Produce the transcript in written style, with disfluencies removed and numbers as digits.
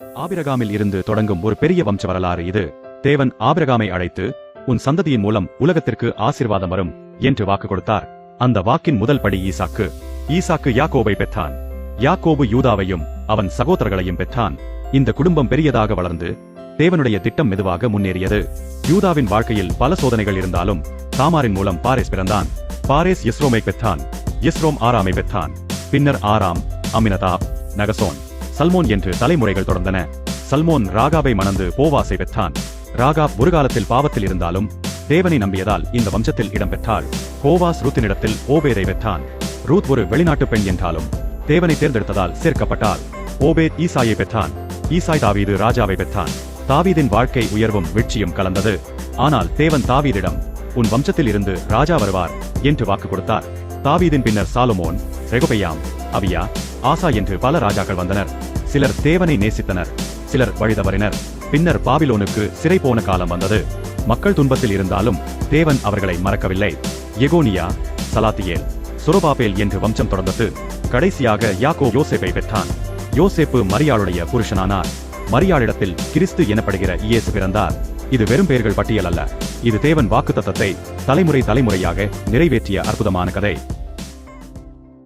ஆபிரகாமில் இருந்து தொடங்கும் ஒரு பெரிய வம்ச வரலாறு இது. தேவன் ஆபிரகாமை அழைத்து, உன் சந்ததியின் மூலம் உலகத்திற்கு ஆசீர்வாதம் வரும் என்று வாக்கு கொடுத்தார். அந்த வாக்கின் முதல் படி ஈசாக்கு. ஈசாக்கு யாக்கோபை பெற்றான். யாக்கோபு யூதாவையும் அவன் சகோதரர்களையும் பெற்றான். இந்த குடும்பம் பெரியதாக வளர்ந்து தேவனுடைய திட்டம் மெதுவாக முன்னேறியது. யூதாவின் வாழ்க்கையில் பல சோதனைகள் இருந்தாலும் தாமாரின் மூலம் பாரேஸ் பிறந்தான். பாரேஸ் எஸ்ரோமை பெற்றான். எஸ்ரோம் ஆராமை பெற்றான். பின்னர் ஆராம் அமினதாப், நகசோன், சல்மோன் என்று தலைமுறைகள் தொடர்ந்தன. சல்மோன் ராகாபை மணந்து போவாசை பெற்றான். ராகாப் ஒரு காலத்தில் பாவத்தில் இருந்தாலும் தேவனை நம்பியதால் இந்த வம்சத்தில் இடம் பெற்றாள். போவாஸ் ரூத்தினிடத்தில் ஓபேதை பெற்றான். ரூத் ஒரு வெளிநாட்டு பெண் என்றாலும் தேவனை தேர்ந்தெடுத்ததால் சேர்க்கப்பட்டாள். ஓபேத் ஈசாயை பெற்றான். ஈசாய் தாவீது ராஜாவை பெற்றான். தாவீதின் வாழ்க்கை உயர்வும் வீழ்ச்சியும் கலந்தது. ஆனால் தேவன் தாவீதிடம், உன் வம்சத்தில் இருந்து ராஜா வருவார் என்று வாக்கு கொடுத்தார். தாவீதின் பின்னர் சாலமோன், ரெகொபெயாம், அபியா, ஆசா என்று பல ராஜாக்கள் வந்தனர். சிலர் தேவனை நேசித்தனர், சிலர் வழிதவறினர். பின்னர் பாபிலோனுக்கு சிறை போன காலம் வந்தது. மக்கள் துன்பத்தில் இருந்தாலும் தேவன் அவர்களை மறக்கவில்லை. எகோனியா, சலாத்தியேல், சொரபாபேல் என்று வம்சம் தொடர்ந்தது. கடைசியாக யாக்கோ யோசேப்பை பெற்றான். யோசேப்பு மரியாளுடைய புருஷனானார். மரியாளிடத்தில் கிறிஸ்து எனப்படுகிற இயேசு பிறந்தார். இது வெறும் பெயர்கள் பட்டியல் அல்ல, இது தேவன் வாக்குத்தத்தத்தை தலைமுறை தலைமுறையாக நிறைவேற்றிய அற்புதமான கதை.